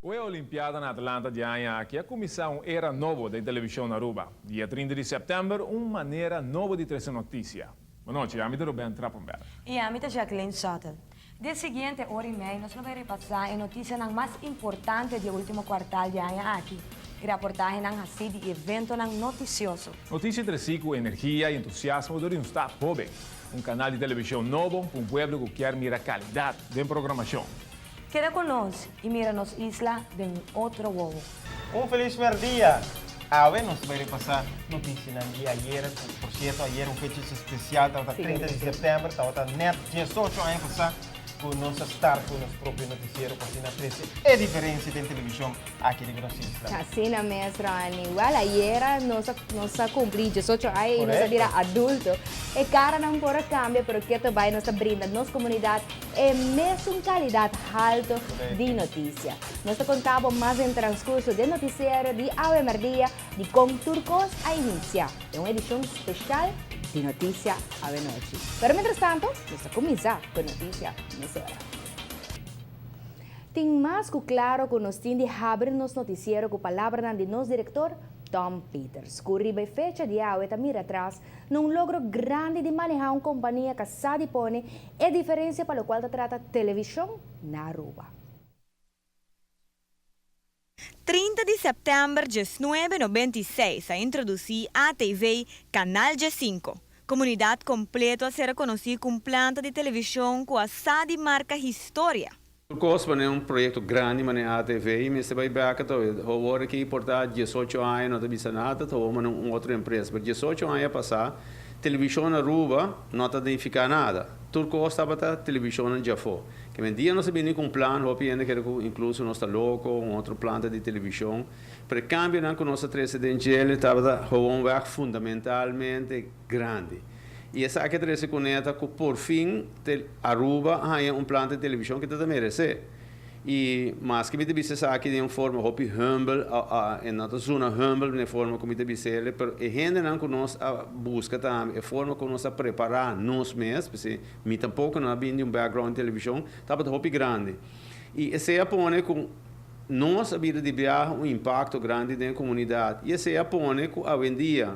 Com a Olimpiada na Atlanta de ano aqui, a comissão era nova da televisão na Aruba. Dia 30 de setembro, uma maneira nova de trazer notícia. Boa noite, eu sou Ruben Trappenberg. E eu sou Jacqueline Schottel. De seguinte hora e meia, nós vamos repassar a notícia mais importante do último quartal de ano aqui. E reportagem assim de evento noticioso. Notícia traz com energia e entusiasmo de um estado jovem. Canal de televisão novo para povo que quer mirar a qualidade da programação. Queda conosco e mira-nos isla de outro ovo. Feliz dia! Ahora nos vai repassar notícia no dia ayer. Por cierto, ayer fecha especial, estava 30 de setembro, estava net 18 anos passar com nossa start, com nosso próprio noticiero, assim na 13. É diferente da televisão aqui de nossa isla. Assim na mestra, igual ayer nós cumprimos 18 anos e nós vira adulto. E cara não pode cambiar, porque também nós brinda nossa comunidade é mesmo qualidade alta de notícia. Nós contamos mais em transcurso de noticiero de Ave Maria de Com Turcos a iniciar. É uma edição especial de Notícia Ave Noite. Pero mientras tanto, nós começamos com notícia nessa hora. Tem mais que claro que nós temos de abrir nos noticiero com a palavra de nosso diretor Tom Peters, que riba fecha de hoje está mira atrás num logro grande de manejar uma companhia que sabe põe a diferença para o qual trata televisão na Aruba. 30 de setembro de 1996 a introduzir a TV Canal G5. Comunidade completa a ser conhecida como planta de televisão com a SAD marca História. Turcos é projeto grande, mas a TV, mas vai ver que agora que importar 18 anos, não tem nada, estou uma outra empresa. Mas 18 anos a passar, televisão na Aruba, não tem ficar nada. Turcos estava a televisão na Jafo. Que um dia nós sabíamos com um plano, hoje ainda que incluso nossa loco, outra planta de televisão. Para câmbio, com nossa presidente, ele estava um work fundamentalmente grande. E essa aqui é a conecta que, por fim, Aruba é planta de televisão que está merece. E mas que me deve ser aqui de uma forma humble, em nossa zona humble, de forma como deve ser, mas a gente não conosco busca também, a forma como nós preparar nós mesmos, porque me tampouco não havia um background de televisão, estava muito grande. E esse é põe com nós a vida de viajar impacto grande na comunidade. E esse é põe que hoje em dia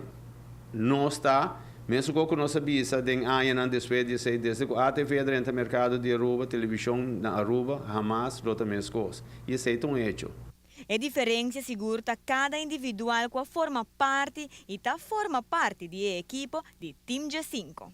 nós está mesmo que nós sabíamos que anos depois desde que a TV entra no mercado de Aruba, televisão na Aruba, jamais outra mesma coisa. E isso é um hecho. A diferença segura cada individual que forma parte e forma parte da equipe de Team G5.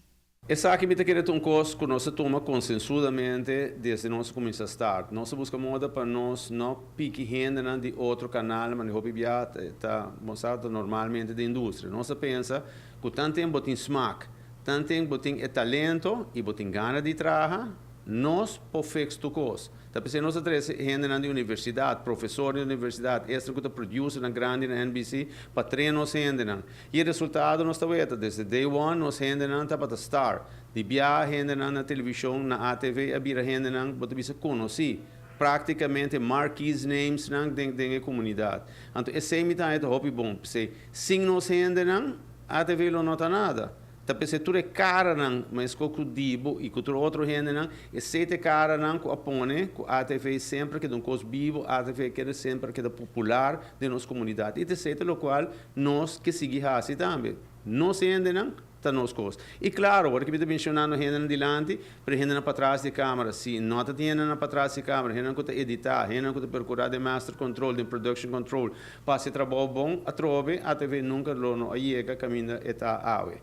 Essa aqui me querer um coisa que nós toma consensudamente desde nós começar a start. Nós buscamos moda para nós não pique renda de outro canal, mas o está mostrado normalmente da indústria. Nós pensa que tanto tempo tem smack, tanto tempo tem talento e tem ganas de trabalhar, nós podemos tu coisa. Tá pensando nós três renda na universidade, professor de universidade, extra que produce na grande na NBC, para treinar nós renda. E o resultado nós estamos desde day one nós renda na para star, de viagem renda na televisão, na ATV, a bira renda na para bisa conhecer praticamente marquee names na da comunidade. Então esse é muito hobby bom, porque sem nós renda na ATV não nota nada. Tapi se tu é cara não, mas com o dibo e com outro gente não, e se te cara não com a pone, com a ATV sempre que não cos vivo, a ATV quer sempre que é popular de nossa comunidade. E te sei lo qual nós que seguir assim também. Nós ainda não tá nos cos. E claro, agora que me mencionando gente não dilante, para gente não para trás de câmera, se não tá tendo na para trás de câmera, gente não que editar, gente não que procurar de master control, de production control, para se trabalho bom, a trove, a TV nunca lo no aí que caminha eta awe.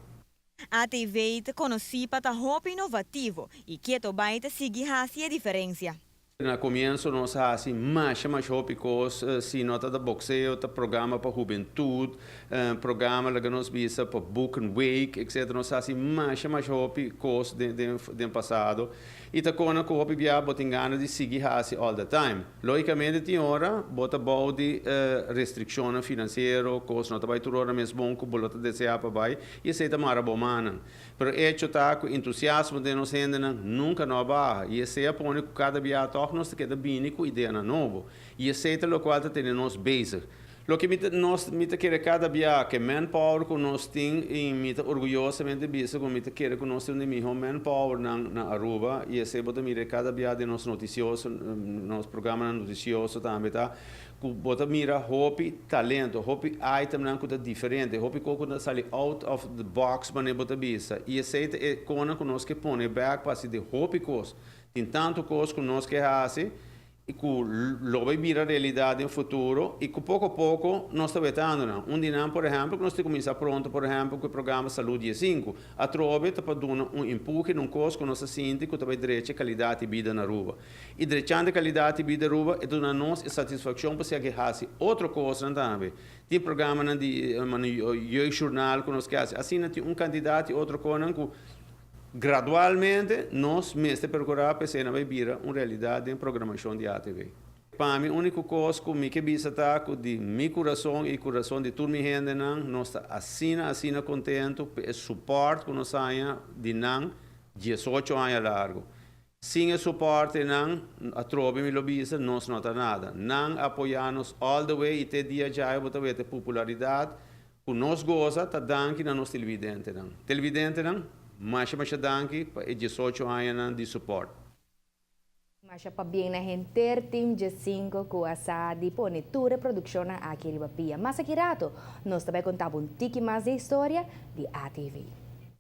A TV é conhecida para roupa inovativo e que também seguir a diferença. No começo nós assim mais tópicos, se nota da boxeo, tá programa para juventude, programa que nós visa para book and wake, etc. Nós assim mais tópicos de passado. E tá quando que o via botem ganas de seguir assim all the time. Logicamente tem hora bota bom de restrição financeira, coisa não tá vai tudo hora mesmo bom que bolota desejar para vai e esse tá mara bom mana. Pero hecho tá com entusiasmo de nós ainda nunca não barra e esse é põe que cada via toque nós queda bem com ideia na novo. E esse é o qual tá tendo nós basic. Lo que nós quer cada dia que manpower que nós tem e mita orgulhosamente bisa que mita quer que nós temos de melhor manpower na Aruba e esse bota mira cada dia de nosso noticioso, nosso programa noticioso também tá. Que bota mira hopi talento, hopi item não que diferente, hopi coco da sali out of the box mas bota bisa e esse é cona que nós que põe back para se de hopi cos, tem tanto cos que nós que hace e que lo vai virar realidade no futuro e que pouco a pouco nós estamos vetando. Um dia, por exemplo, que nós temos que começar pronto, por exemplo, com o programa Saúde 5, a trove para dar um empurre num curso que nós sentimos que vai direito qualidade de vida na rua. E direito a qualidade de vida na rua é dar nós satisfação para se agarrar outra coisa também. Tem programa de jornal que nós queremos, assim, tem candidato e outra coisa que gradualmente, nós mesmos procurar para ser vai virar uma realidade em programação de ATV. Para mim, a única coisa que me quebra está de meu coração e coração de toda minha gente, nós estamos assim contentes pelo suporte que nós temos de 18 anos largo. Sem o suporte, a tropa me lobista, nós não temos nada. Não apoiamos all the way e até dia já vou ter popularidade que nós gostamos, está dando na nossa televidente. Televidente, mas danke para 18 anos de suporte. Mas para bem na gente, Team G5 com essa disponitura produção aqui em Bapia. Mas aqui rato, nós também contamos um tique mais de história de ATV.